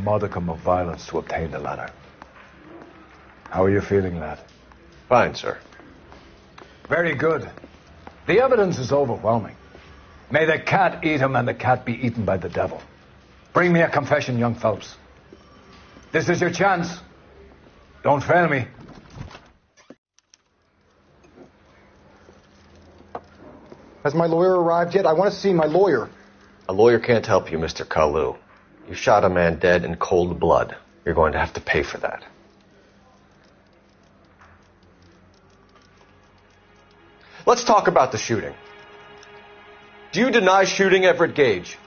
modicum of violence to obtain the latter. How are you feeling, lad? Fine, sir. Very good. The evidence is overwhelming. May the cat eat him and the cat be eaten by the devil. Bring me a confession, young Phelps. This is your chance. Don't fail me. Has my lawyer arrived yet? I want to see my lawyer. A lawyer can't help you, Mr. Kalu. You shot a man dead in cold blood. You're going to have to pay for that. Let's talk about the shooting. Do you deny shooting Everett Gage?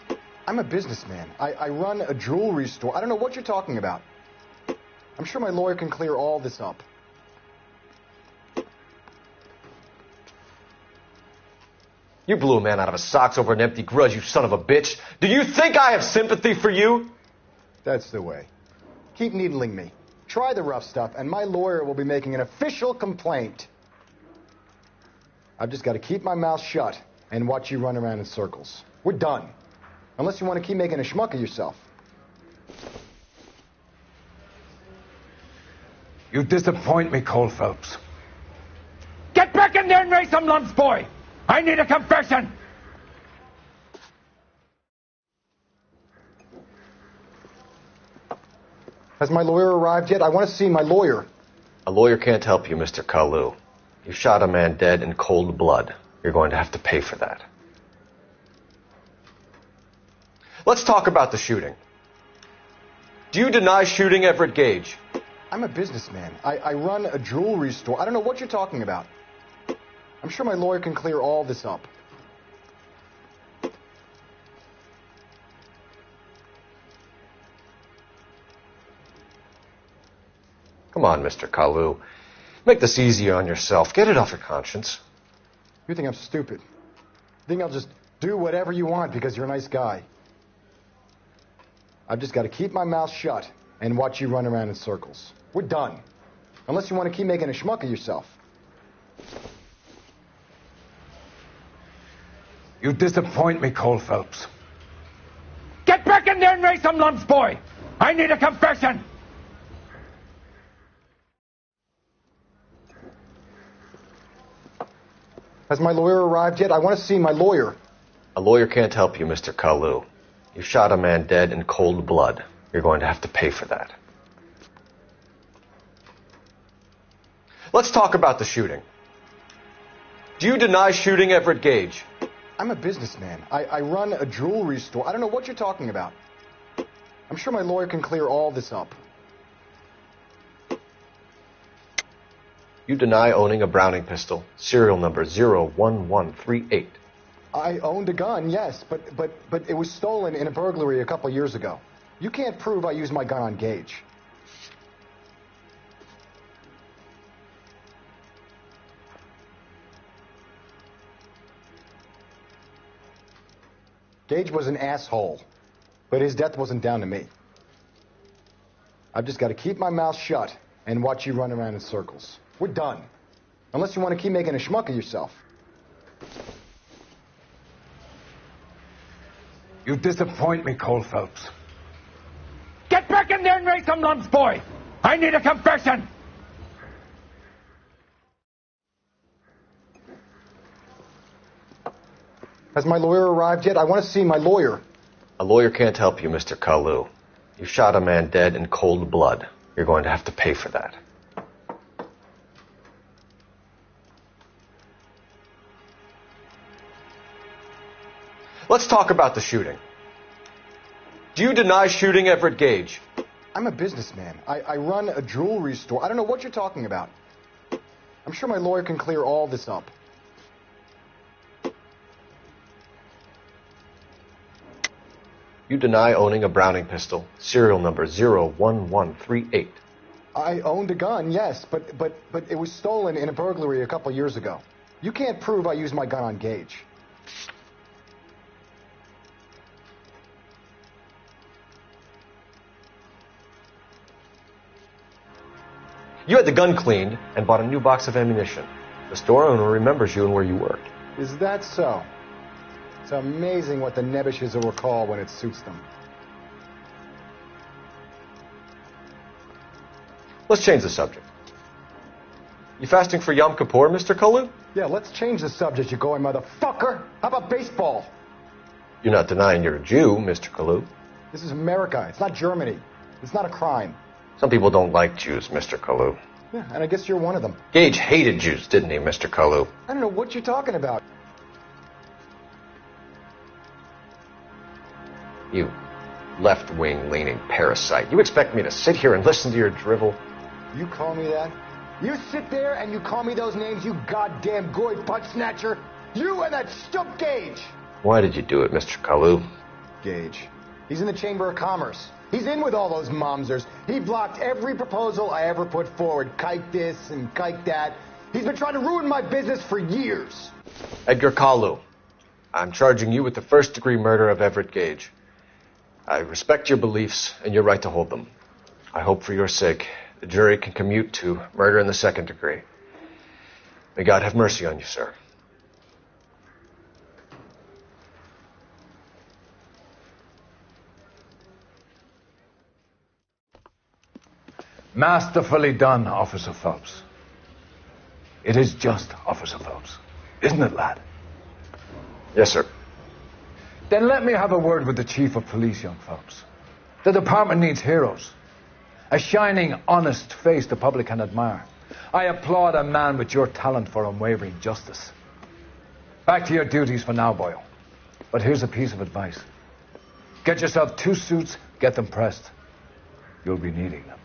I'm a businessman. I run a jewelry store. I don't know what you're talking about. I'm sure my lawyer can clear all this up. You blew a man out of his socks over an empty grudge, you son of a bitch. Do you think I have sympathy for you? That's the way. Keep needling me. Try the rough stuff, and my lawyer will be making an official complaint. I've just got to keep my mouth shut and watch you run around in circles. We're done. Unless you want to keep making a schmuck of yourself. You disappoint me, Cole Phelps. Get back in there and raise some lumps, boy! I need a confession! Has my lawyer arrived yet? I want to see my lawyer. A lawyer can't help you, Mr. Kalu. You shot a man dead in cold blood. You're going to have to pay for that. Let's talk about the shooting. Do you deny shooting Everett Gage? I'm a businessman. I run a jewelry store. I don't know what you're talking about. I'm sure my lawyer can clear all this up. Come on, Mr. Kalu. Make this easier on yourself. Get it off your conscience. You think I'm stupid? You think I'll just do whatever you want because you're a nice guy? I've just got to keep my mouth shut and watch you run around in circles. We're done. Unless you want to keep making a schmuck of yourself. You disappoint me, Cole Phelps. Get back in there and raise some lumps, boy! I need a confession! Has my lawyer arrived yet? I want to see my lawyer. A lawyer can't help you, Mr. Kalu. You shot a man dead in cold blood. You're going to have to pay for that. Let's talk about the shooting. Do you deny shooting Everett Gage? I'm a businessman. I run a jewelry store. I don't know what you're talking about. I'm sure my lawyer can clear all this up. You deny owning a Browning pistol, serial number 01138. I owned a gun, yes, but it was stolen in a burglary a couple years ago. You can't prove I used my gun on Gage. Gage was an asshole, but his death wasn't down to me. I've just got to keep my mouth shut and watch you run around in circles. We're done. Unless you want to keep making a schmuck of yourself. You disappoint me, Cole Phelps. Get back in there and raise some lumps, boy! I need a confession! Has my lawyer arrived yet? I want to see my lawyer. A lawyer can't help you, Mr. Kalu. You shot a man dead in cold blood. You're going to have to pay for that. Let's talk about the shooting. Do you deny shooting Everett Gage? I'm a businessman. I run a jewelry store. I don't know what you're talking about. I'm sure my lawyer can clear all this up. You deny owning a Browning pistol, serial number 01138. I owned a gun, yes, but it was stolen in a burglary a couple years ago. You can't prove I used my gun on Gage. You had the gun cleaned and bought a new box of ammunition. The store owner remembers you and where you worked. Is that so? It's amazing what the Nebbishes will recall when it suits them. Let's change the subject. You fasting for Yom Kippur, Mr. Kalu? Yeah, let's change the subject, you going motherfucker. How about baseball? You're not denying you're a Jew, Mr. Kalu. This is America. It's not Germany. It's not a crime. Some people don't like Jews, Mr. Kalu. Yeah, and I guess you're one of them. Gage hated Jews, didn't he, Mr. Kalu? I don't know what you're talking about. You left-wing leaning parasite. You expect me to sit here and listen to your drivel? You call me that? You sit there and you call me those names, you goddamn goy butt snatcher? You and that stump Gage! Why did you do it, Mr. Kalu? Gage. He's in the Chamber of Commerce. He's in with all those momsers. He blocked every proposal I ever put forward. Kike this and kike that. He's been trying to ruin my business for years. Edgar Kalu, I'm charging you with the first-degree murder of Everett Gage. I respect your beliefs and your right to hold them. I hope for your sake the jury can commute to murder in the second degree. May God have mercy on you, sir. Masterfully done, Officer Phelps. It is just, Officer Phelps. Isn't it, lad? Yes, sir. Then let me have a word with the Chief of Police, young Phelps. The department needs heroes. A shining, honest face the public can admire. I applaud a man with your talent for unwavering justice. Back to your duties for now, Boyle. But here's a piece of advice. Get yourself 2 suits, get them pressed. You'll be needing them.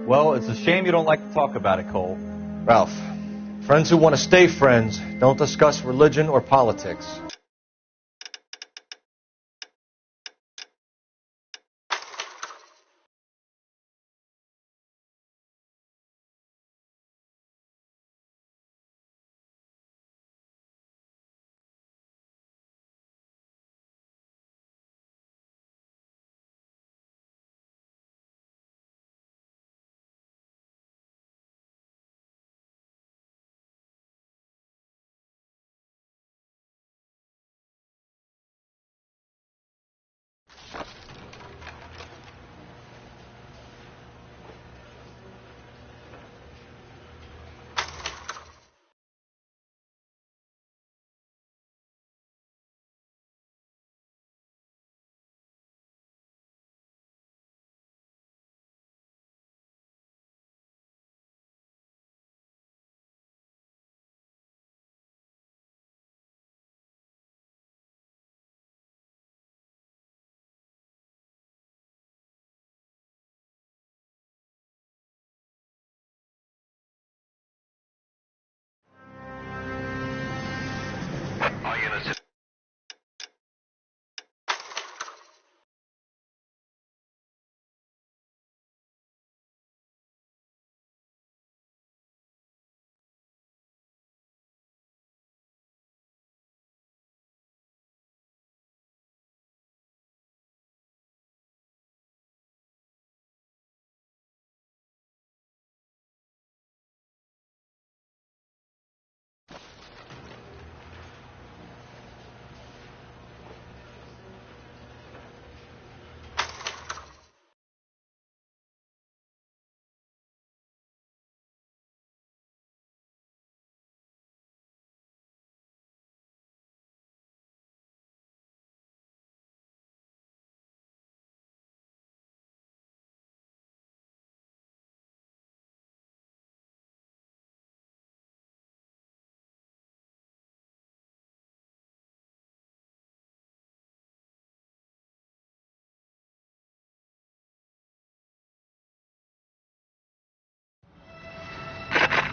Well, it's a shame you don't like to talk about it, Cole. Ralph, friends who want to stay friends don't discuss religion or politics.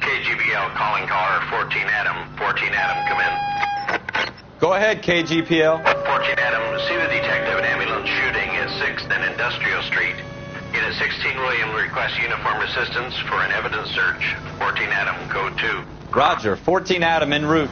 KGBL calling caller 14 Adam. 14 Adam, come in. Go ahead, KGPL. 14 Adam, see the detective at ambulance shooting at 6th and Industrial Street. Unit 16 William requests uniform assistance for an evidence search. 14 Adam, code 2. Roger, 14 Adam en route.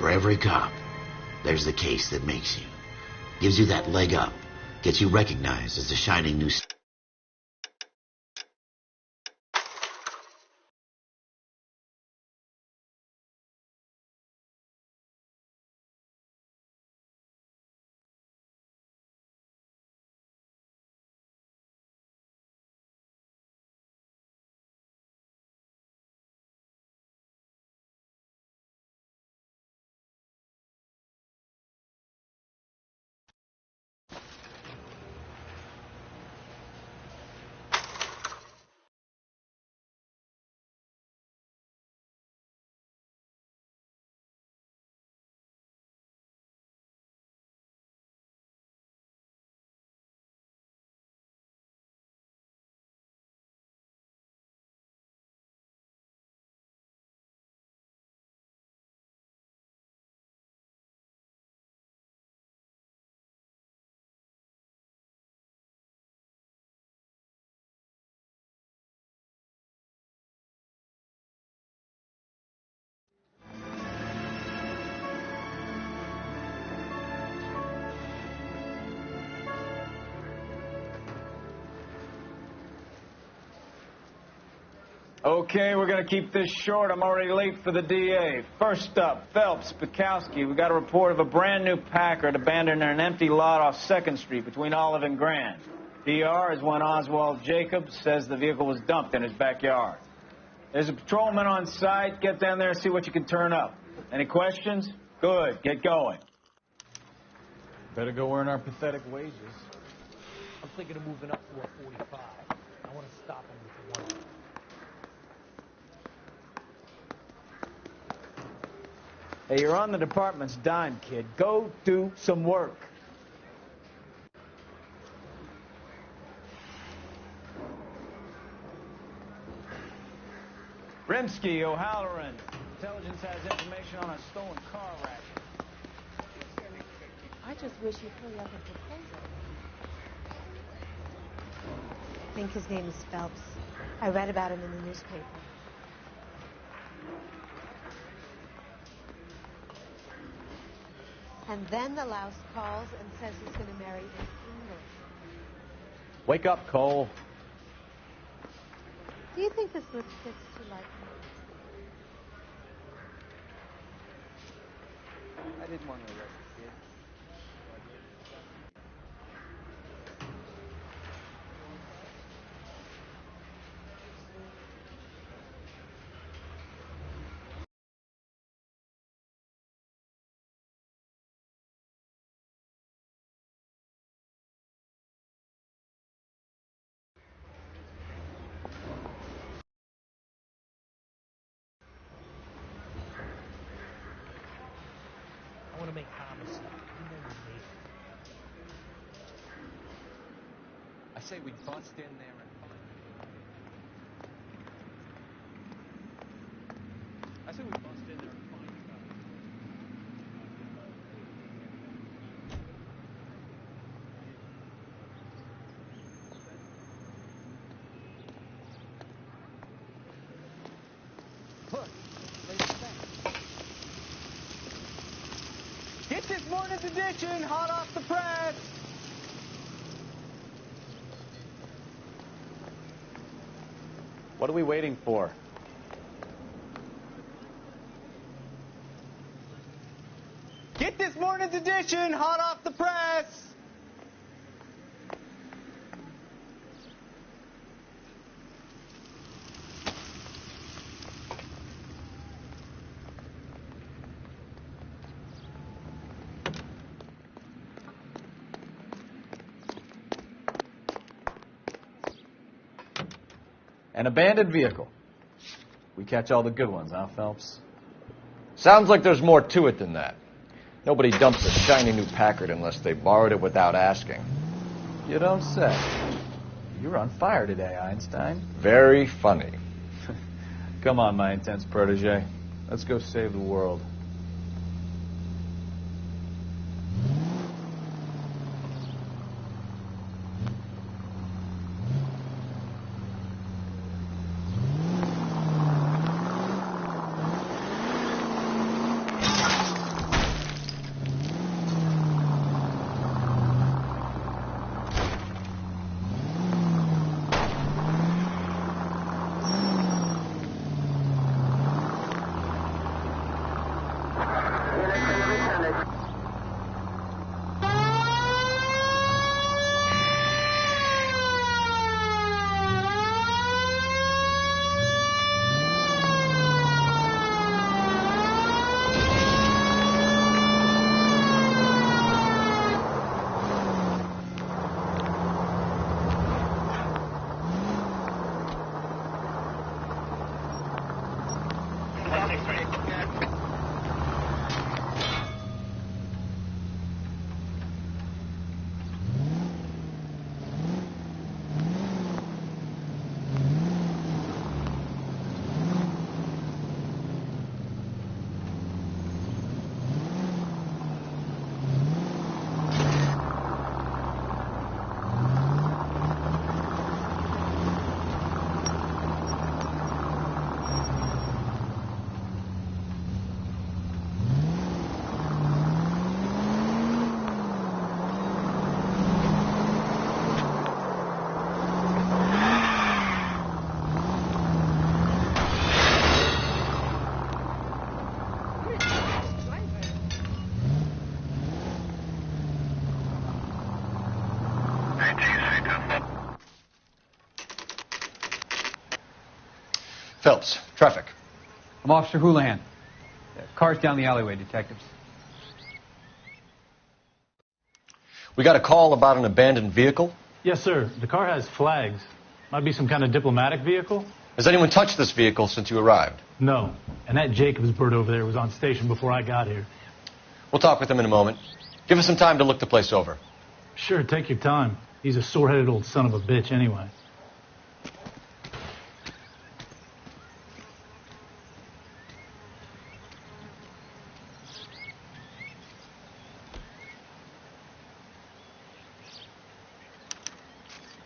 For every cop, there's the case that makes you. Gives you that leg up. Gets you recognized as the shining new star. Okay, we're going to keep this short. I'm already late for the DA. First up, Phelps, Bukowski. We got a report of a brand new Packard abandoned in an empty lot off 2nd Street between Olive and Grand. DR is when Oswald Jacobs says the vehicle was dumped in his backyard. There's a patrolman on site. Get down there and see what you can turn up. Any questions? Good. Get going. Better go earn our pathetic wages. I'm thinking of moving up to a 45. I want to stop him with one. Hey, you're on the department's dime, kid. Go do some work. Rimsky, O'Halloran. Intelligence has information on a stolen car wreck. I just wish you'd hurry up and propose it. I think his name is Phelps. I read about him in the newspaper. And then the louse calls and says he's going to marry in England. Wake up, Cole. Do you think this lipstick's too light for me? I didn't want to arrest the kid. I want to make homicide. You know you hate it. I say we bust in there and find it. I say we bust in there and find stuff. Look, get this morning's edition hot off the press. What are we waiting for? Get this morning's edition hot off the press. An abandoned vehicle. We catch all the good ones, huh, Phelps? Sounds like there's more to it than that. Nobody dumps a shiny new Packard unless they borrowed it without asking. You don't say. You're on fire today, Einstein. Very funny. Come on, my intense protege. Let's go save the world. Phelps, traffic. I'm Officer Houlihan. Car's down the alleyway, detectives. We got a call about an abandoned vehicle. Yes, sir. The car has flags. Might be some kind of diplomatic vehicle. Has anyone touched this vehicle since you arrived? No. And that Jacobs bird over there was on station before I got here. We'll talk with him in a moment. Give us some time to look the place over. Sure, take your time. He's a sore-headed old son of a bitch anyway.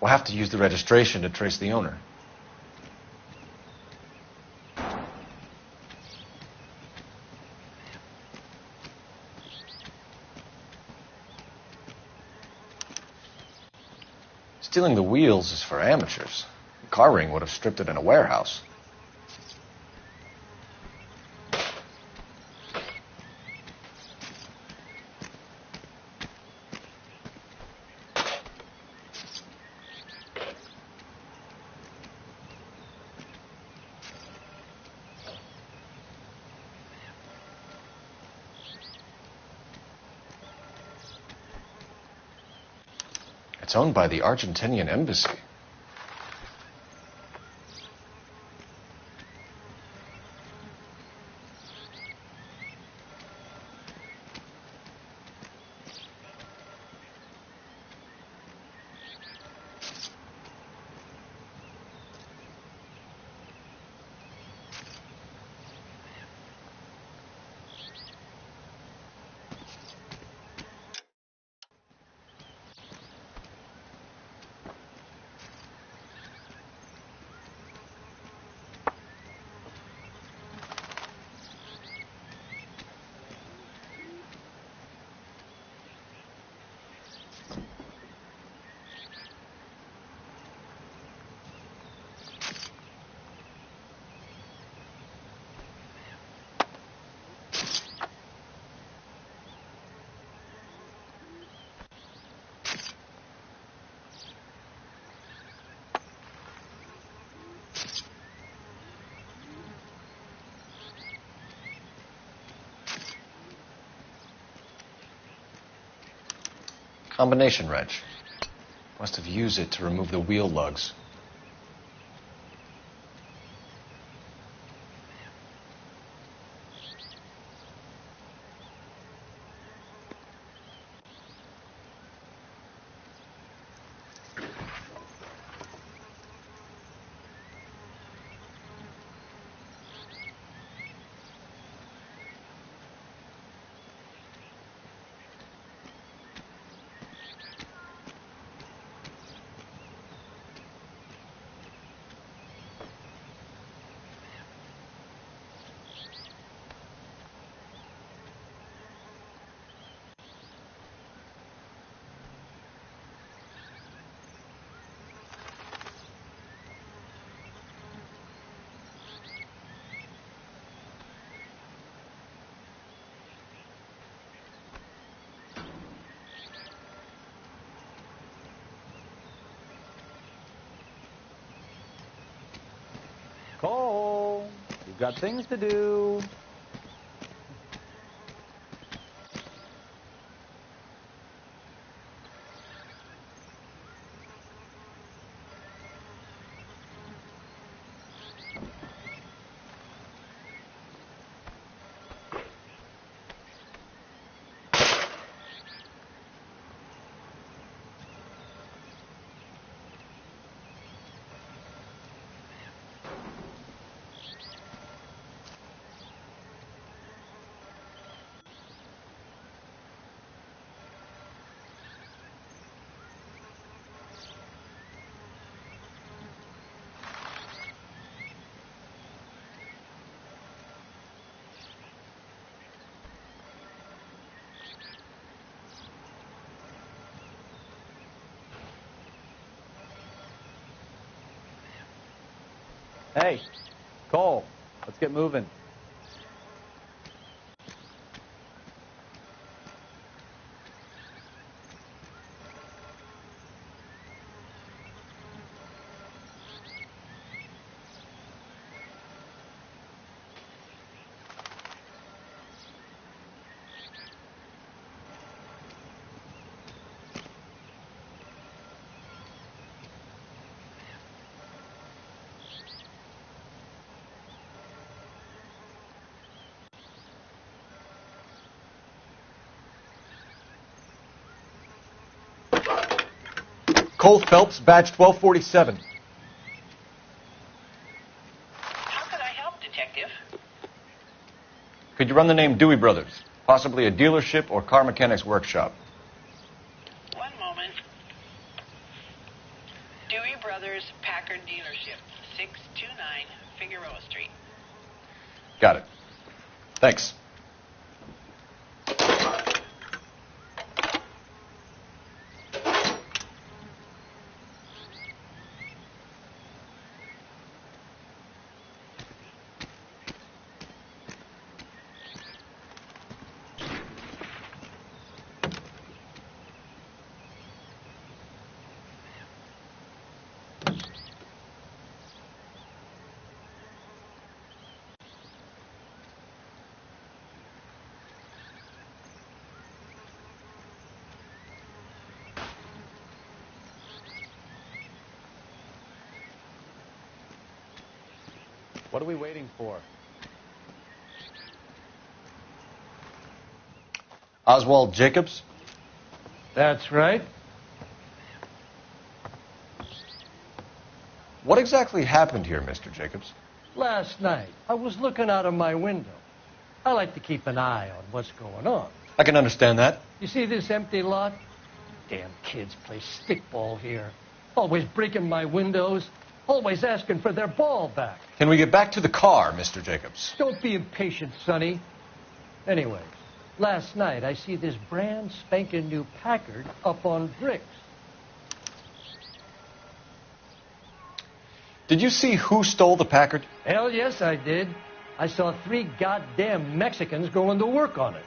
We'll have to use the registration to trace the owner. Stealing the wheels is for amateurs. The car ring would have stripped it in a warehouse. It's owned by the Argentinian embassy. Combination wrench. Must have used it to remove the wheel lugs. Cole, you've got things to do. Hey, Cole, let's get moving. Cole Phelps, badge 1247. How can I help, Detective? Could you run the name Dewey Brothers? Possibly a dealership or car mechanics workshop. One moment. Dewey Brothers Packard Dealership, 629 Figueroa Street. Got it. Thanks. What are we waiting for? Oswald Jacobs? That's right. What exactly happened here, Mr. Jacobs? Last night, I was looking out of my window. I like to keep an eye on what's going on. I can understand that. You see this empty lot? Damn kids play stickball here. Always breaking my windows. Always asking for their ball back. Can we get back to the car, Mr. Jacobs? Don't be impatient, Sonny. Anyways, last night I see this brand spanking new Packard up on bricks. Did you see who stole the Packard? Hell yes, I did. I saw 3 goddamn Mexicans going to work on it.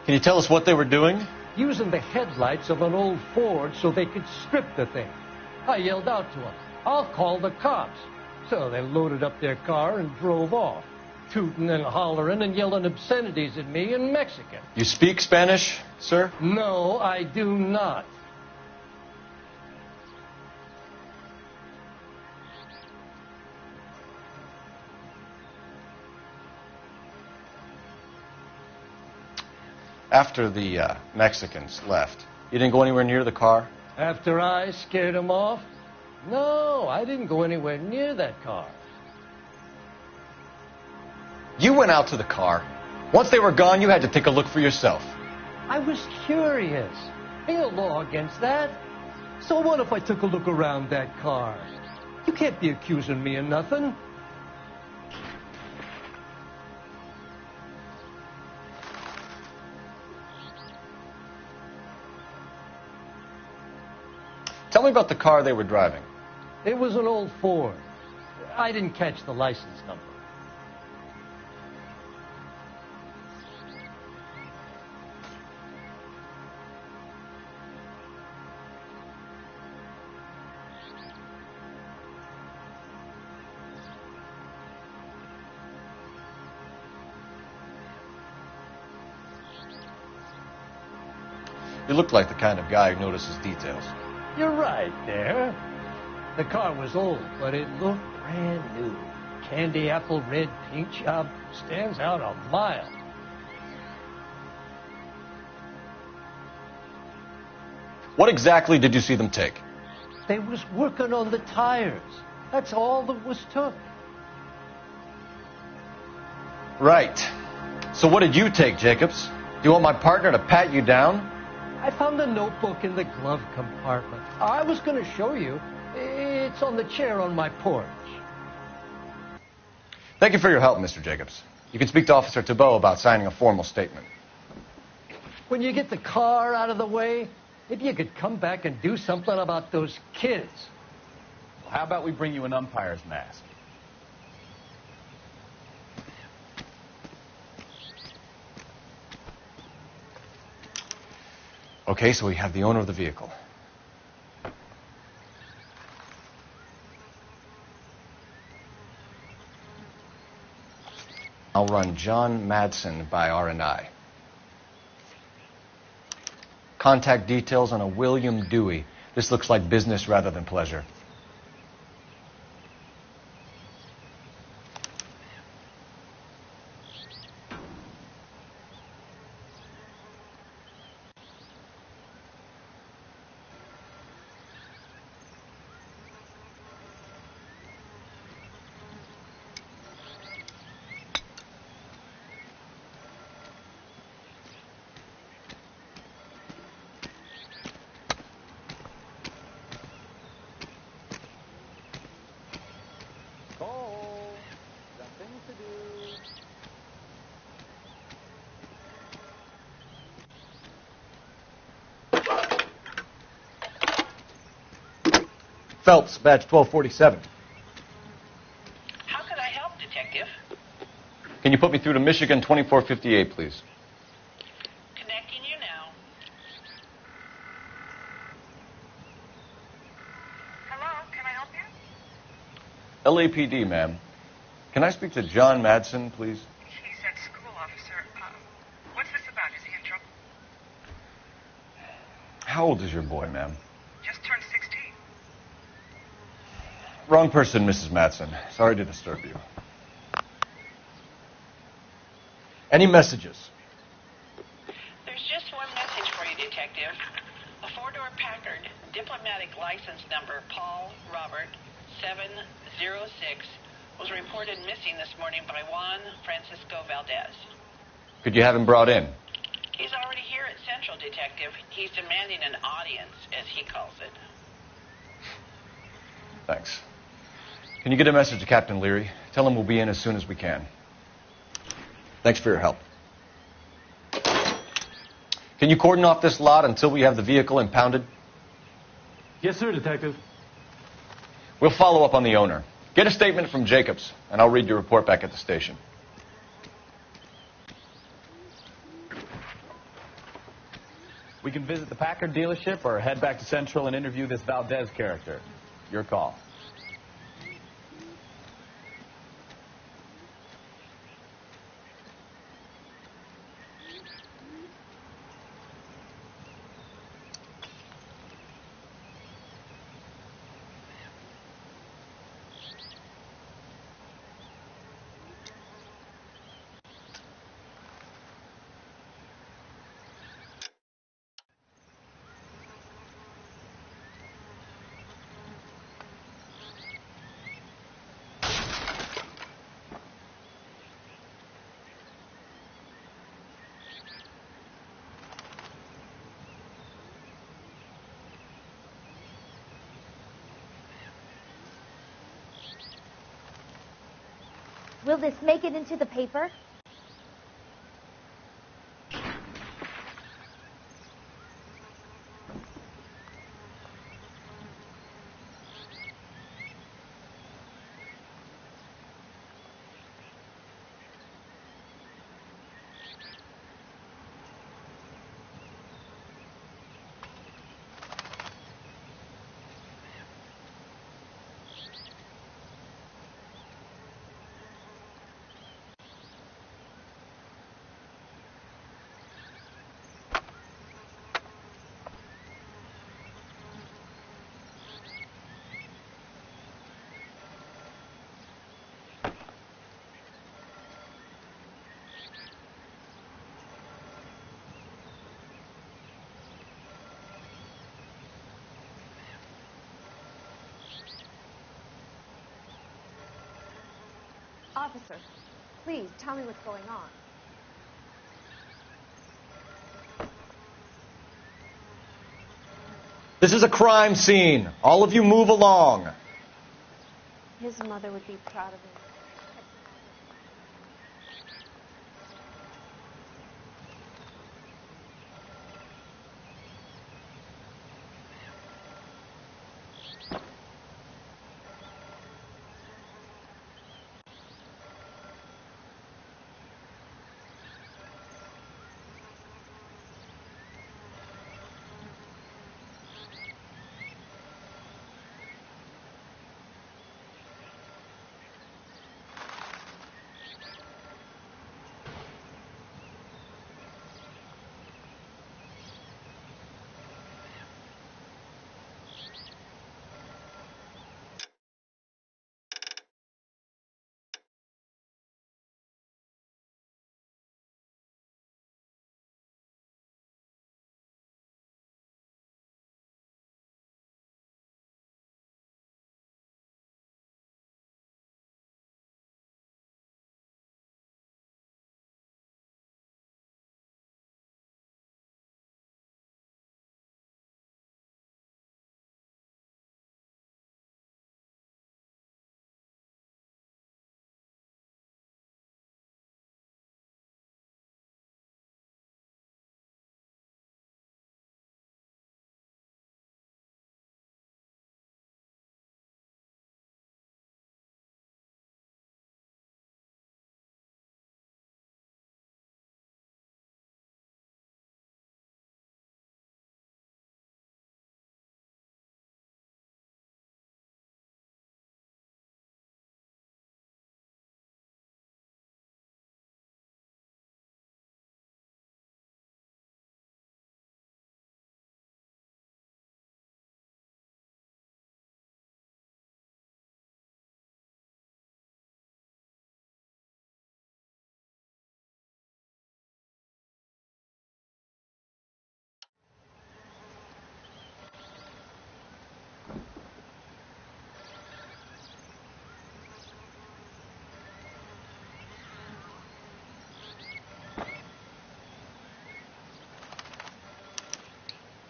Can you tell us what they were doing? Using the headlights of an old Ford so they could strip the thing. I yelled out to them, "I'll call the cops." So they loaded up their car and drove off, tooting and hollering and yelling obscenities at me in Mexican. You speak Spanish, sir? No, I do not. After the Mexicans left, you didn't go anywhere near the car? After I scared them off? No, I didn't go anywhere near that car. You went out to the car. Once they were gone, you had to take a look for yourself. I was curious. Ain't no law against that. So what if I took a look around that car? You can't be accusing me of nothing. Tell me about the car they were driving. It was an old Ford. I didn't catch the license number. You look like the kind of guy who notices details. You're right there. The car was old, but it looked brand new. Candy apple red paint job stands out a mile. What exactly did you see them take? They was working on the tires. That's all that was took. Right. So what did you take, Jacobs? Do you want my partner to pat you down? I found a notebook in the glove compartment. I was going to show you. It's on the chair on my porch. Thank you for your help, Mr. Jacobs. You can speak to Officer Thibault about signing a formal statement. When you get the car out of the way, maybe you could come back and do something about those kids. Well, how about we bring you an umpire's mask? Okay, so we have the owner of the vehicle. I'll run John Madsen by R&I. Contact details on a William Dewey. This looks like business rather than pleasure. Cole, got things to do. Phelps, badge 1247. How could I help, Detective? Can you put me through to Michigan 2458, please? Connecting you now. Hello, can I help you? LAPD, ma'am. Can I speak to John Madsen, please? He's at school, officer. What's this about? Is he in trouble? How old is your boy, ma'am? Just turned 16. Wrong person, Mrs. Madsen. Sorry to disturb you. Any messages? There's just one message for you, Detective. A four-door Packard, diplomatic license number Paul Robert 706, was reported missing this morning by Juan Francisco Valdez. Could you have him brought in? He's already here at Central, Detective. He's demanding an audience, as he calls it. Thanks. Can you get a message to Captain Leary? Tell him we'll be in as soon as we can. Thanks for your help. Can you cordon off this lot until we have the vehicle impounded? Yes, sir, Detective. We'll follow up on the owner. Get a statement from Jacobs, and I'll read your report back at the station. We can visit the Packard dealership or head back to Central and interview this Valdez character. Your call. Will this make it into the paper? Officer, please tell me what's going on. This is a crime scene. All of you move along. His mother would be proud of him.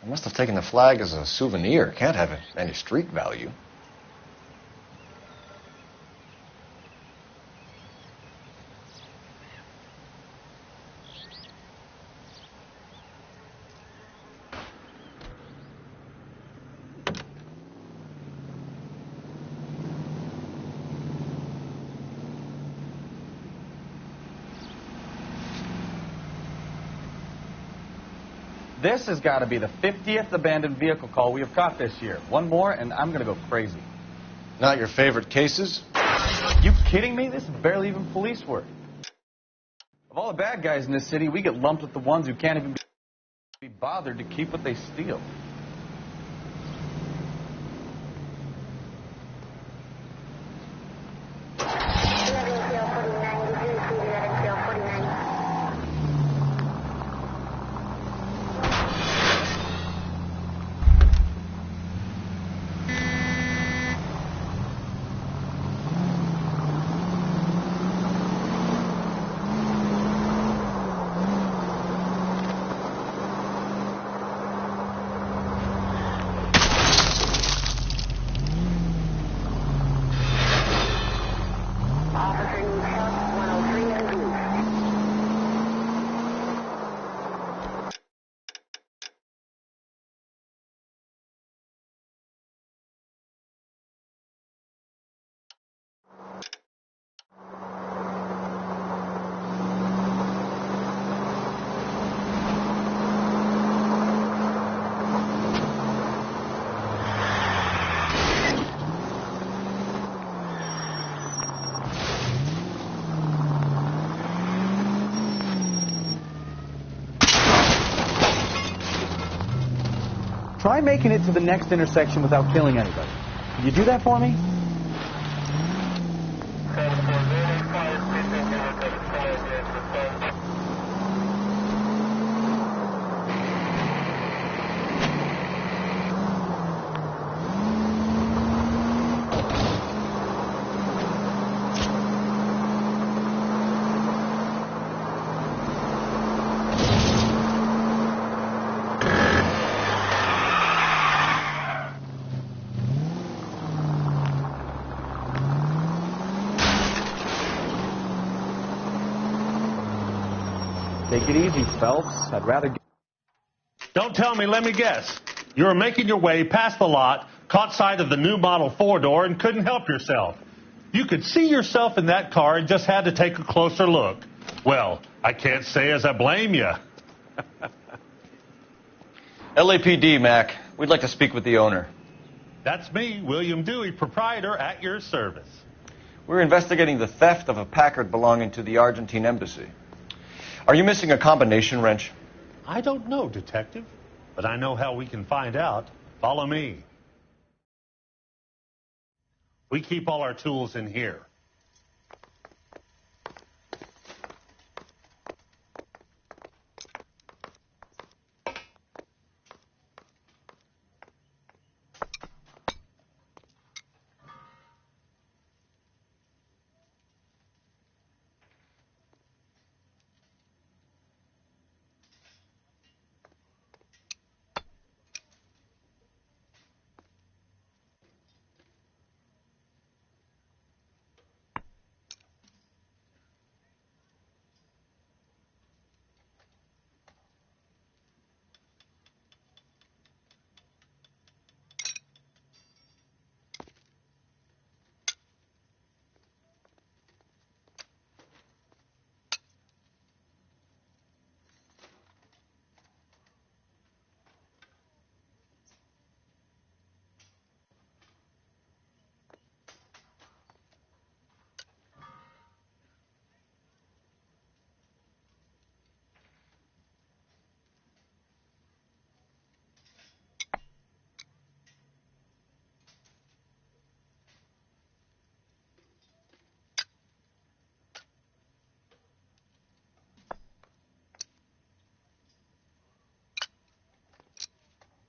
I must have taken the flag as a souvenir. Can't have any street value. This has got to be the 50th abandoned vehicle call we have caught this year. One more, and I'm going to go crazy. Not your favorite cases? You kidding me? This is barely even police work. Of all the bad guys in this city, we get lumped with the ones who can't even be bothered to keep what they steal. Try making it to the next intersection without killing anybody. Can you do that for me? Take it easy, Phelps. I'd rather... Don't tell me, let me guess. You were making your way past the lot, caught sight of the new model four-door, and couldn't help yourself. You could see yourself in that car and just had to take a closer look. Well, I can't say as I blame you. LAPD, Mac. We'd like to speak with the owner. That's me, William Dewey, proprietor, at your service. We're investigating the theft of a Packard belonging to the Argentine embassy. Are you missing a combination wrench? I don't know, Detective, but I know how we can find out. Follow me. We keep all our tools in here.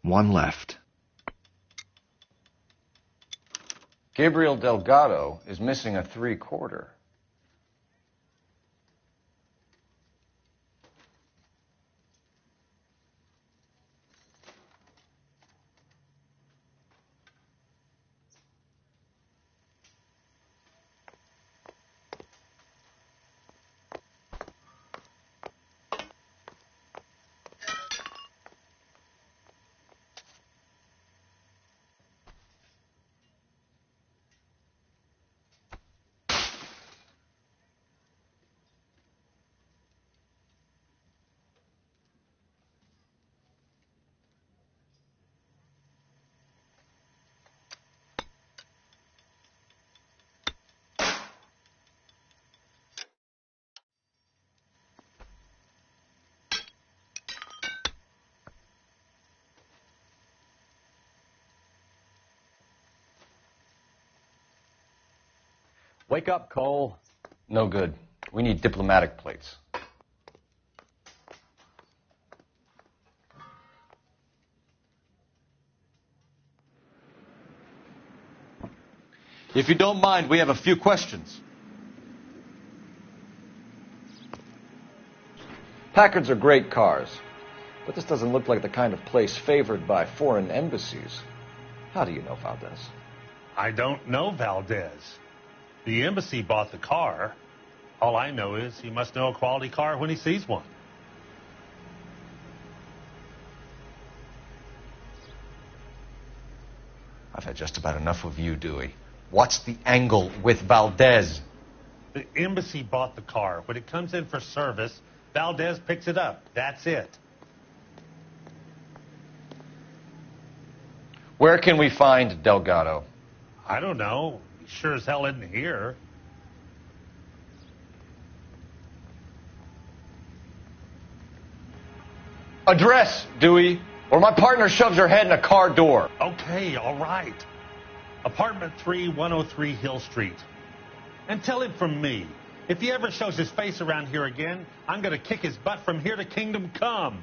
One left. Gabriel Delgado is missing a 3/4. Wake up, Cole. No good. We need diplomatic plates. If you don't mind, we have a few questions. Packards are great cars, but this doesn't look like the kind of place favored by foreign embassies. How do you know Valdez? I don't know Valdez. The embassy bought the car. All I know is he must know a quality car when he sees one. I've had just about enough of you, Dewey. What's the angle with Valdez? The embassy bought the car. When it comes in for service, Valdez picks it up. That's it. Where can we find Delgado? I don't know. He sure as hell isn't here. Address, Dewey, or my partner shoves her head in a car door. Okay, all right. Apartment 3, 103 Hill Street. And tell him from me, if he ever shows his face around here again, I'm going to kick his butt from here to Kingdom Come.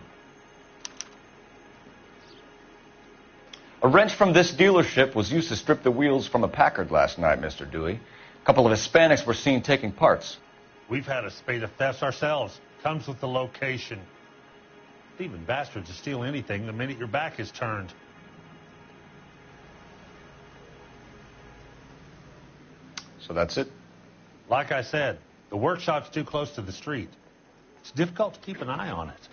A wrench from this dealership was used to strip the wheels from a Packard last night, Mr. Dewey. A couple of Hispanics were seen taking parts. We've had a spate of thefts ourselves. Comes with the location. Thieving bastards will steal anything the minute your back is turned. So that's it? Like I said, the workshop's too close to the street. It's difficult to keep an eye on it.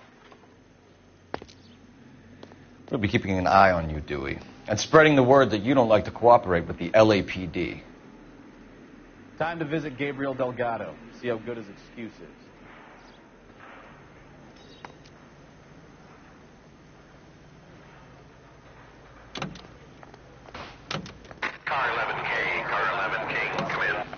We'll be keeping an eye on you, Dewey, and spreading the word that you don't like to cooperate with the LAPD. Time to visit Gabriel Delgado, see how good his excuse is. Car 11K, come in.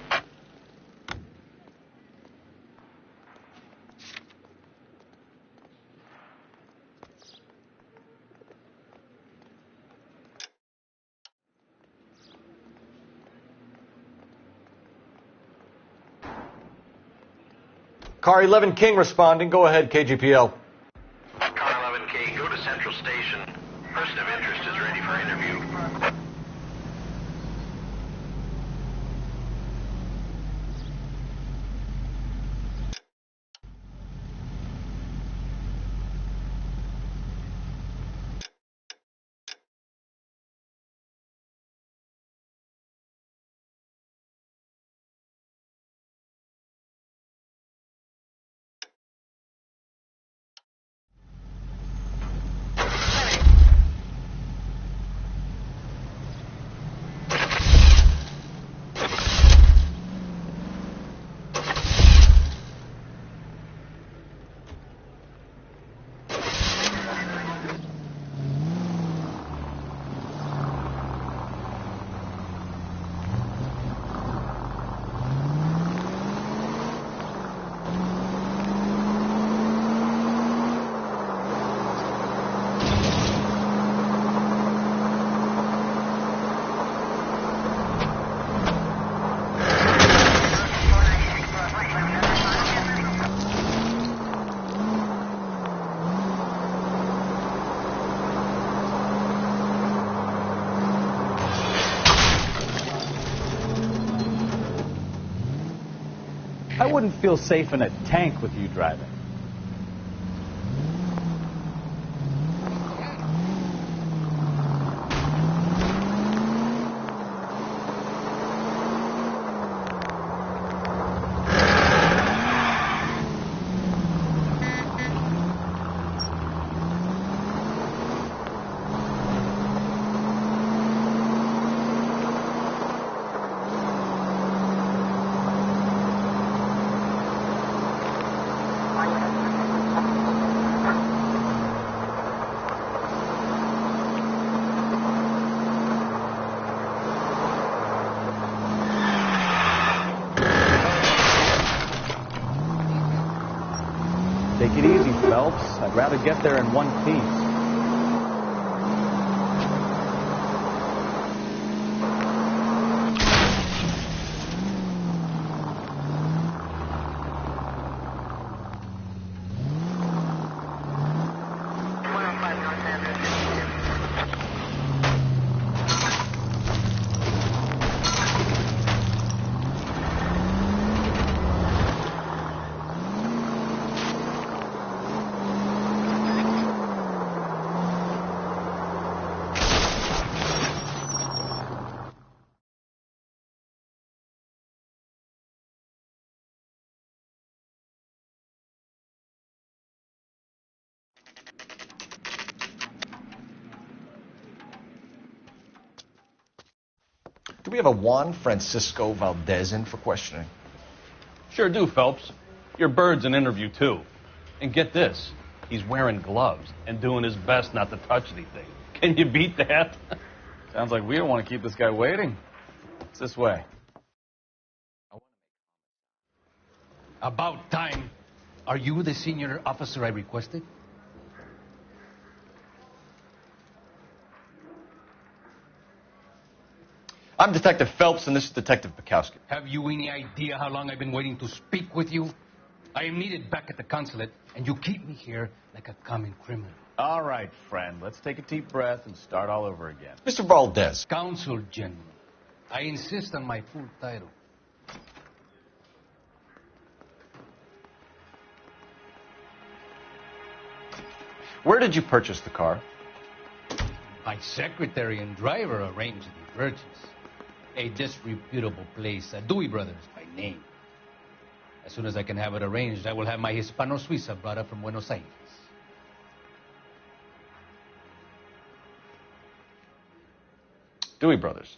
Car 11 King responding. Go ahead, KGPL. Car 11K, go to Central Station. Person of interest is ready for interview. I wouldn't feel safe in a tank with you driving. Take it easy, Phelps. I'd rather get there in one piece. Can we have a Juan Francisco Valdez in for questioning? Sure do, Phelps. Your bird's an interview, too. And get this, he's wearing gloves and doing his best not to touch anything. Can you beat that? Sounds like we don't want to keep this guy waiting. It's this way. About time. Are you the senior officer I requested? I'm Detective Phelps, and this is Detective Bukowski. Have you any idea how long I've been waiting to speak with you? I am needed back at the consulate, and you keep me here like a common criminal. All right, friend. Let's take a deep breath and start all over again. Mr. Valdez. Consul General. I insist on my full title. Where did you purchase the car? My secretary and driver arranged the purchase. A disreputable place, Dewey Brothers by name. As soon as I can have it arranged, I will have my Hispano Suiza brought up from Buenos Aires. Dewey Brothers.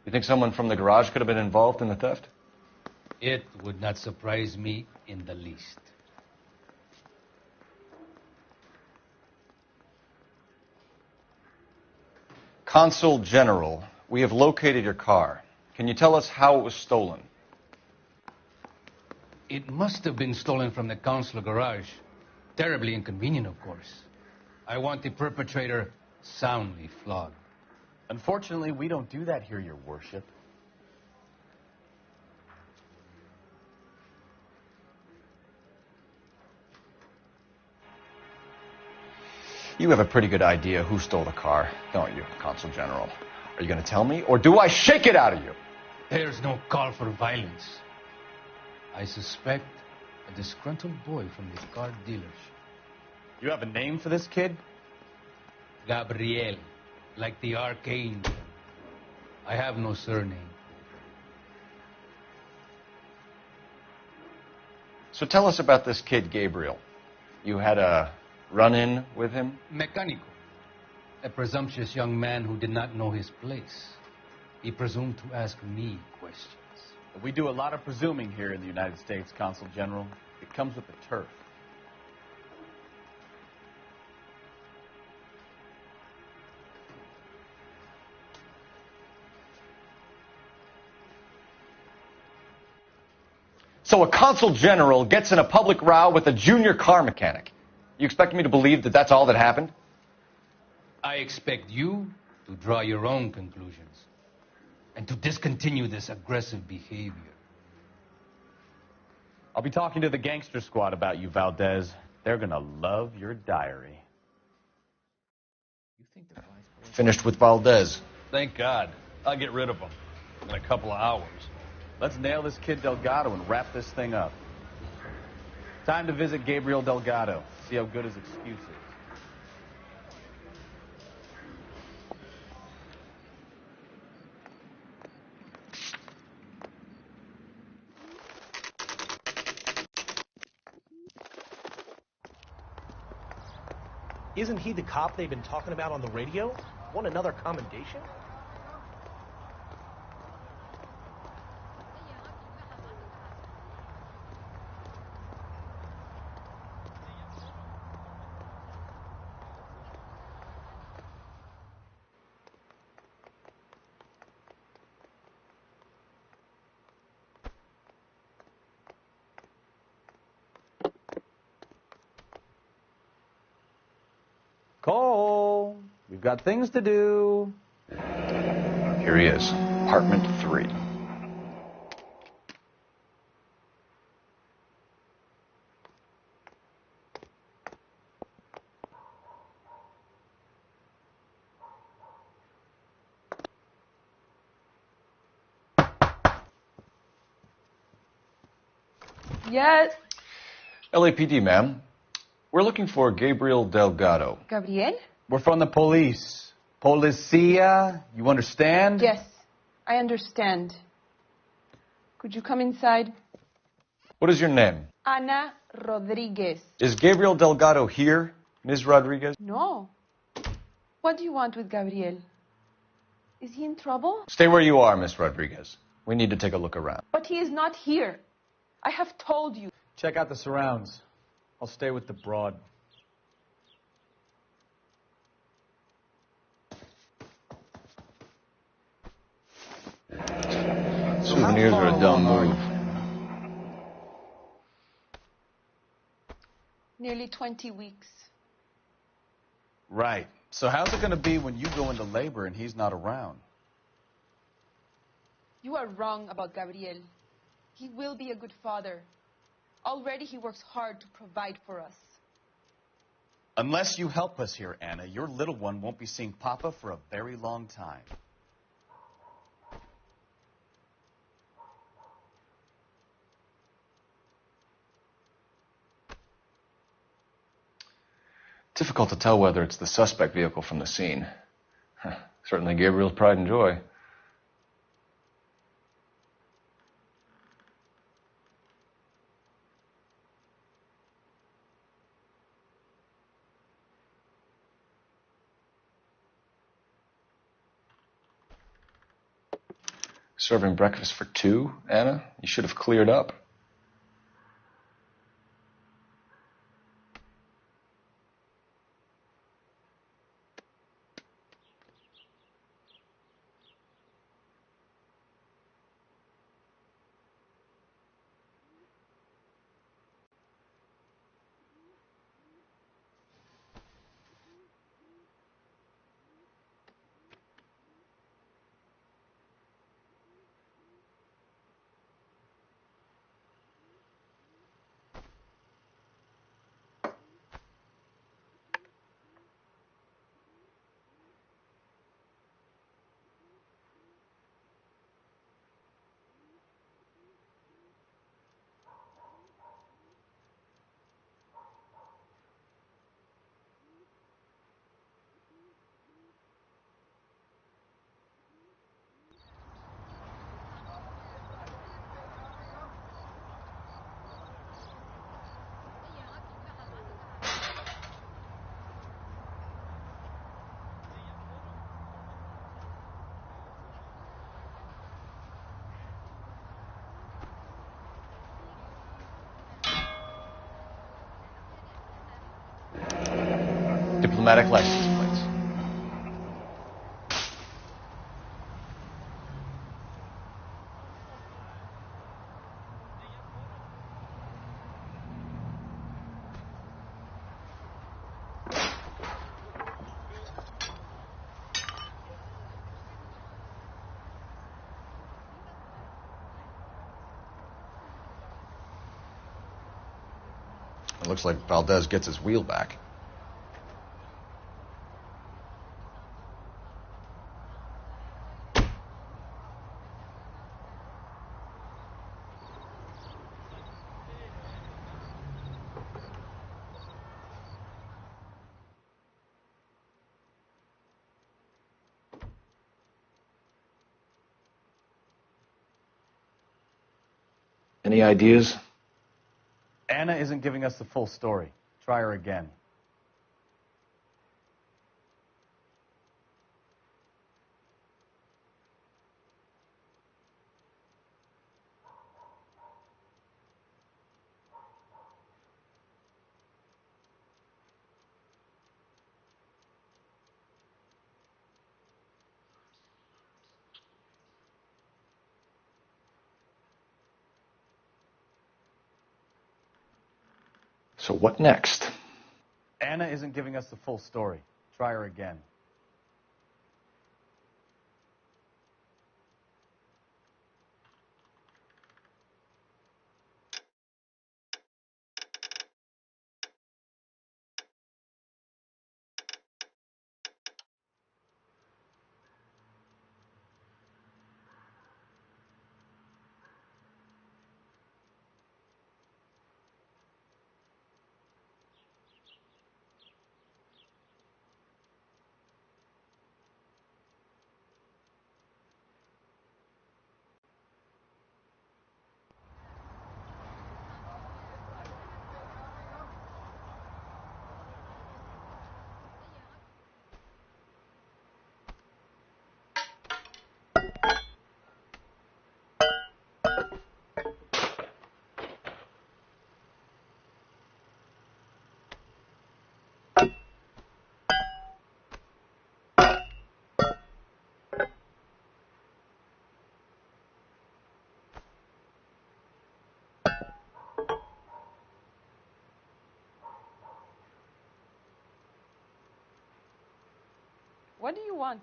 You think someone from the garage could have been involved in the theft? It would not surprise me in the least. Consul General, we have located your car. Can you tell us how it was stolen? It must have been stolen from the consular garage. Terribly inconvenient, of course. I want the perpetrator soundly flogged. Unfortunately, we don't do that here, Your Worship. You have a pretty good idea who stole the car, don't you, Consul General? Are you going to tell me, or do I shake it out of you? There's no call for violence. I suspect a disgruntled boy from the car dealership. You have a name for this kid? Gabriel, like the archangel. I have no surname. So tell us about this kid, Gabriel. You had a run-in with him? Mecánico. A presumptuous young man who did not know his place. He presumed to ask me questions. We do a lot of presuming here in the United States, Consul General. It comes with the turf. So a consul general gets in a public row with a junior car mechanic. You expect me to believe that that's all that happened? I expect you to draw your own conclusions and to discontinue this aggressive behavior. I'll be talking to the gangster squad about you, Valdez. They're gonna love your diary. Finished with Valdez. Thank God. I'll get rid of him in a couple of hours. Let's nail this kid Delgado and wrap this thing up. Time to visit Gabriel Delgado. See how good his excuse is. Isn't he the cop they've been talking about on the radio? Want another commendation? Cole, we've got things to do. Here he is, apartment 3. Yes. LAPD, ma'am. We're looking for Gabriel Delgado. Gabriel? We're from the police. Policia, you understand? Yes, I understand. Could you come inside? What is your name? Ana Rodriguez. Is Gabriel Delgado here, Ms. Rodriguez? No. What do you want with Gabriel? Is he in trouble? Stay where you are, Miss Rodriguez. We need to take a look around. But he is not here. I have told you. Check out the surrounds. I'll stay with the broad. Souvenirs are a dumb move. Nearly 20 weeks. Right. So how's it going to be when you go into labor and he's not around? You are wrong about Gabriel. He will be a good father. Already he works hard to provide for us. Unless you help us here, Anna, your little one won't be seeing Papa for a very long time. Difficult to tell whether it's the suspect vehicle from the scene. Certainly Gabriel's pride and joy. Serving breakfast for two, Anna? You should have cleared up. Diplomatic license plates. It looks like Valdez gets his wheel back. Any ideas? Anna isn't giving us the full story. Try her again. So what next? Anna isn't giving us the full story. Try her again. What do you want?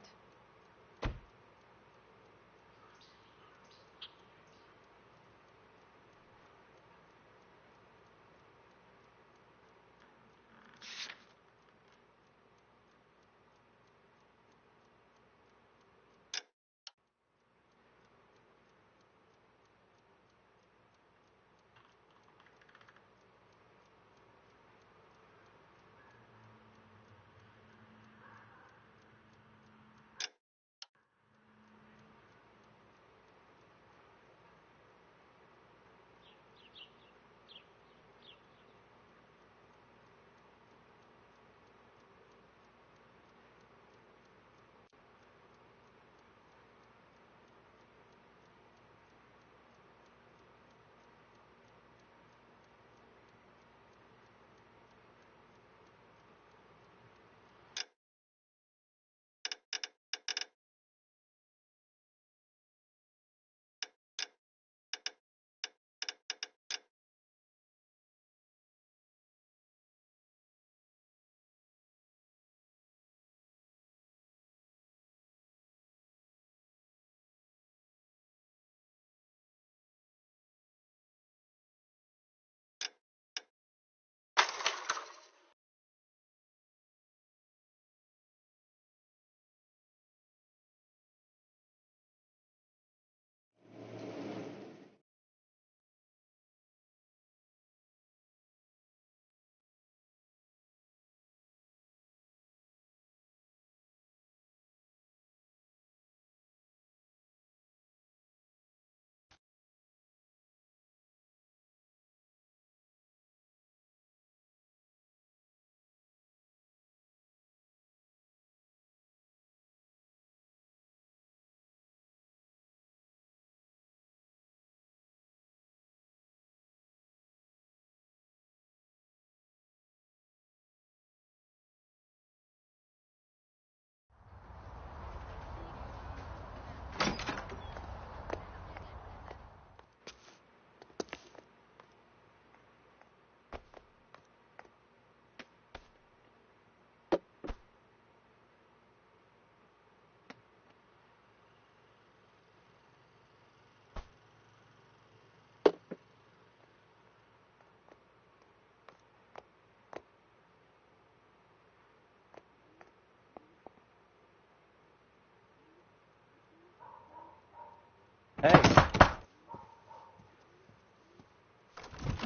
Hey.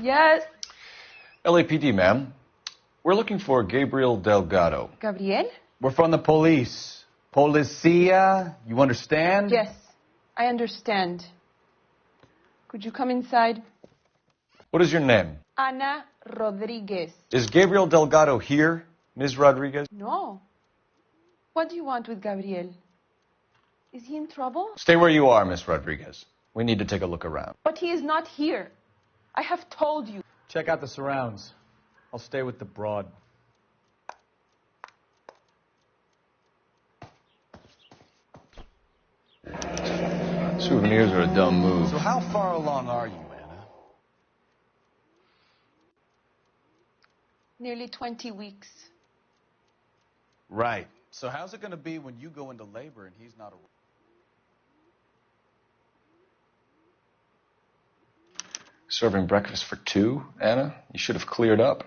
Yes. LAPD, ma'am. We're looking for Gabriel Delgado. Gabriel? We're from the police. Policia, you understand? Yes, I understand. Could you come inside? What is your name? Ana Rodriguez. Is Gabriel Delgado here, Ms. Rodriguez? No. What do you want with Gabriel? Is he in trouble? Stay where you are, Miss Rodriguez. We need to take a look around. But he is not here. I have told you. Check out the surrounds. I'll stay with the broad. Souvenirs are a dumb move. So how far along are you, Anna? Nearly 20 weeks. Right. So how's it going to be when you go into labor and he's not around? Serving breakfast for two, Anna? You should have cleared up.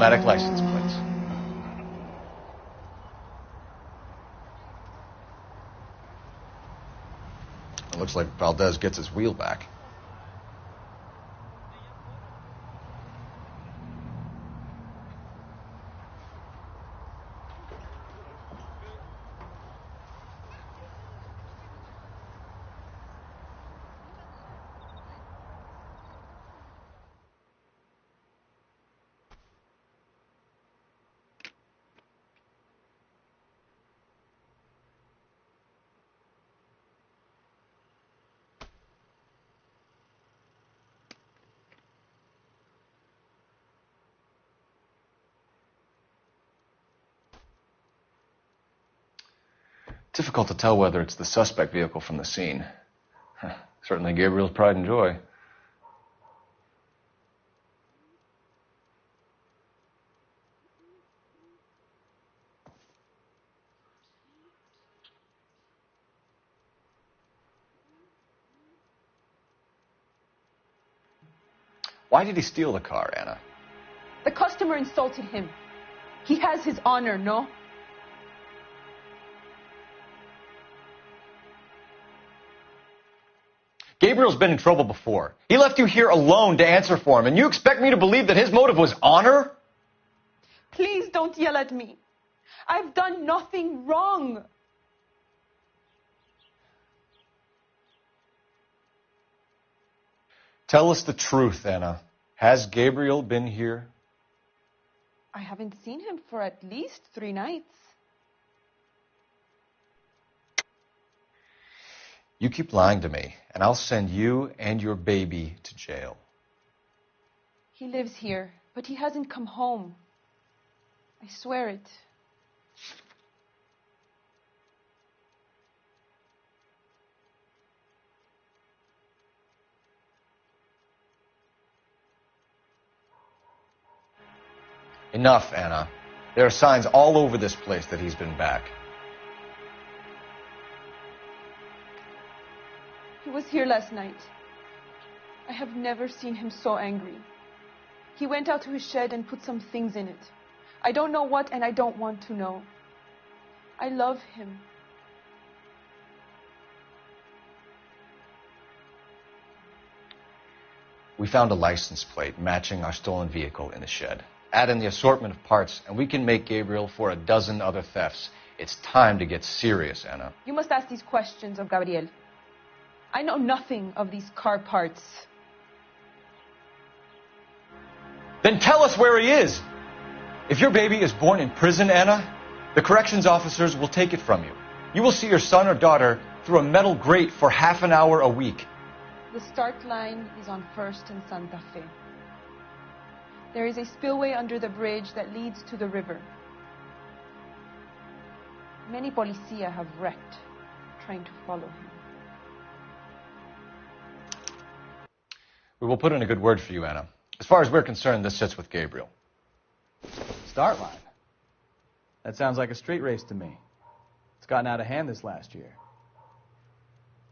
Diplomatic license plates. It looks like Valdez gets his wheel back. difficult to tell whether it's the suspect vehicle from the scene. Certainly Gabriel's pride and joy. Why did he steal the car, Anna? The customer insulted him. He has his honor, no? Gabriel's been in trouble before. He left you here alone to answer for him, and you expect me to believe that his motive was honor? Please don't yell at me. I've done nothing wrong. Tell us the truth, Anna. Has Gabriel been here? I haven't seen him for at least 3 nights. You keep lying to me, and I'll send you and your baby to jail. He lives here, but he hasn't come home. I swear it. Enough, Anna. There are signs all over this place that he's been back. He was here last night. I have never seen him so angry. He went out to his shed and put some things in it. I don't know what, and I don't want to know. I love him. We found a license plate matching our stolen vehicle in the shed. Add in the assortment of parts, and we can make Gabriel for a dozen other thefts. It's time to get serious, Anna. You must ask these questions of Gabriel. I know nothing of these car parts. Then tell us where he is. If your baby is born in prison, Anna, the corrections officers will take it from you. You will see your son or daughter through a metal grate for half an hour a week. The start line is on 1st and Santa Fe. There is a spillway under the bridge that leads to the river. Many policia have wrecked trying to follow him. We will put in a good word for you, Anna. As far as we're concerned, this sits with Gabriel. Start line. That sounds like a street race to me. It's gotten out of hand this last year.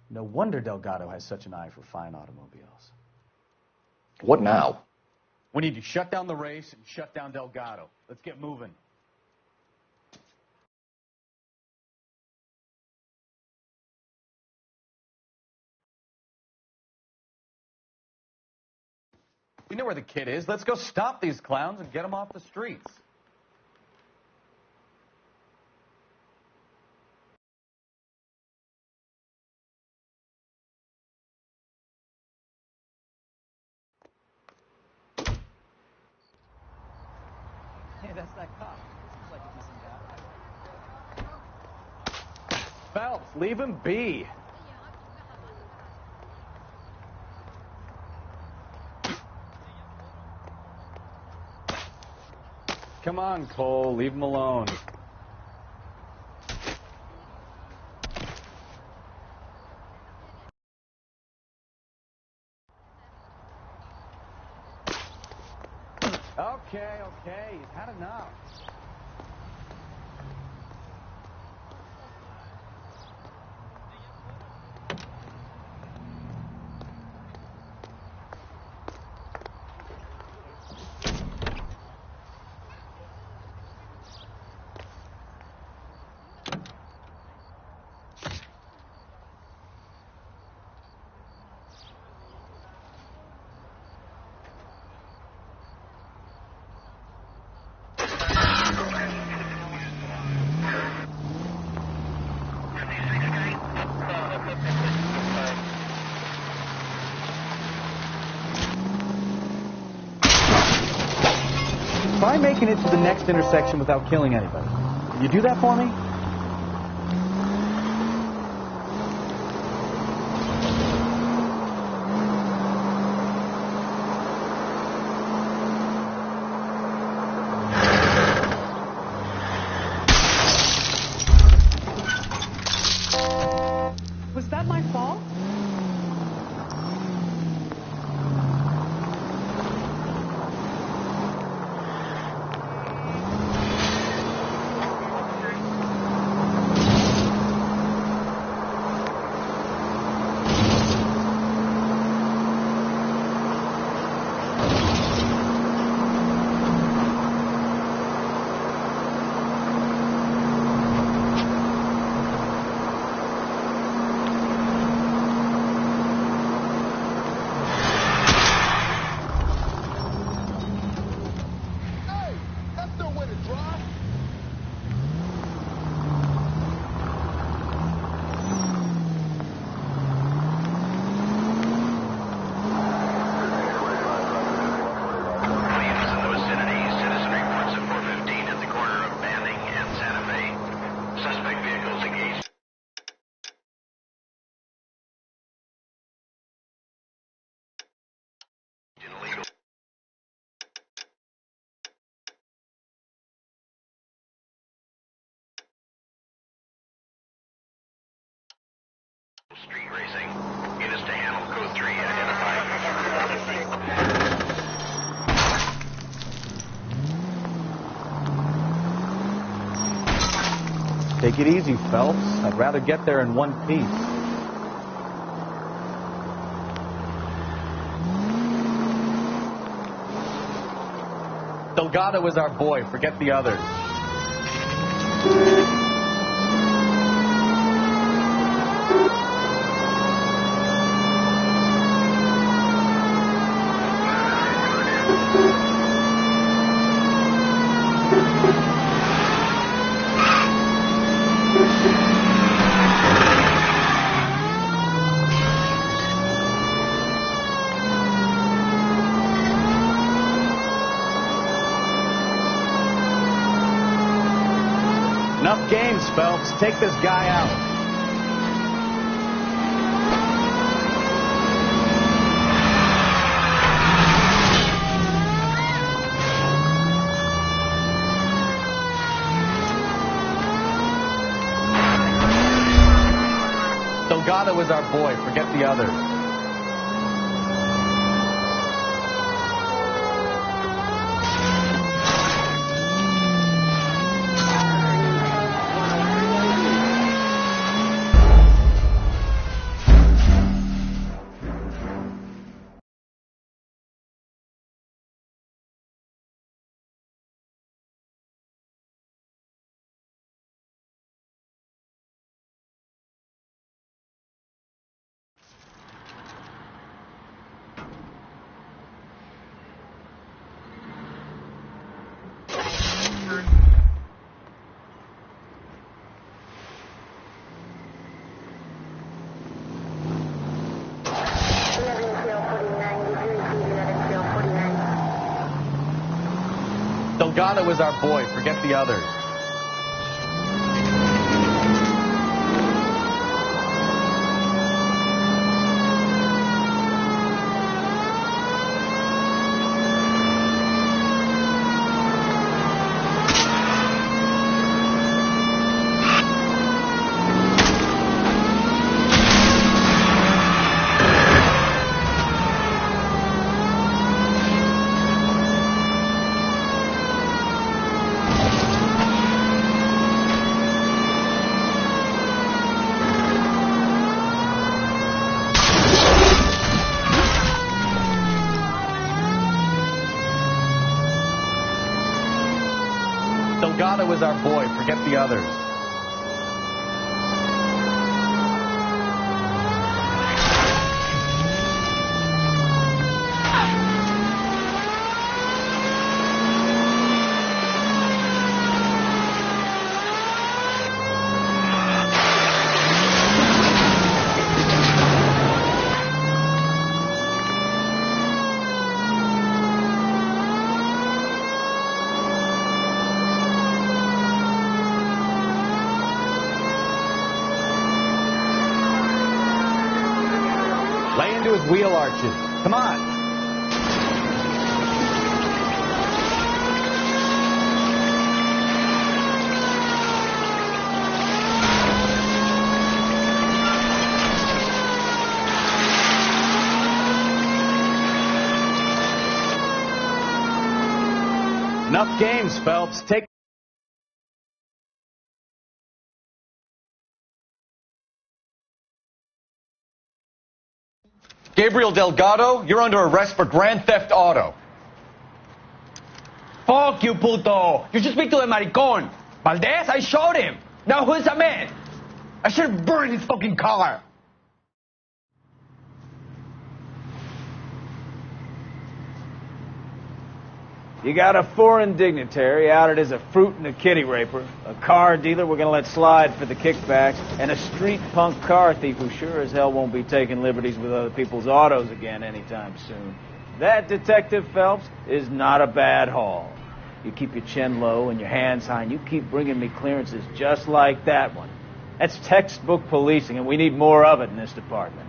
No wonder Delgado has such an eye for fine automobiles. What now? We need to shut down the race and shut down Delgado. Let's get moving. We know where the kid is. Let's go stop these clowns and get them off the streets. Hey, that's that cop. Seems like a decent guy. Phelps, leave him be. Come on, Cole, leave him alone. Okay, he's had enough. Try making it to the next intersection without killing anybody. Can you do that for me? street racing. Units to handle code 3 identified. Take it easy, Phelps. I'd rather get there in one piece. Delgado is our boy. Forget the others. Enough games, Phelps. Take this guy out. Delgado is our boy. Forget the others. Delgado is our boy. Forget the others. Delgado is our boy. Forget the others. Lay into his wheel arches. Come on. Enough games, Phelps. Take Gabriel Delgado, you're under arrest for grand theft auto. Fuck you, puto. You should speak to the maricon. Valdez, I showed him. Now who's the man? I should have burned his fucking car. You got a foreign dignitary outed as a fruit and a kitty raper, a car dealer we're going to let slide for the kickbacks, and a street punk car thief who sure as hell won't be taking liberties with other people's autos again anytime soon. That, Detective Phelps, is not a bad haul. You keep your chin low and your hands high, and you keep bringing me clearances just like that one. That's textbook policing, and we need more of it in this department.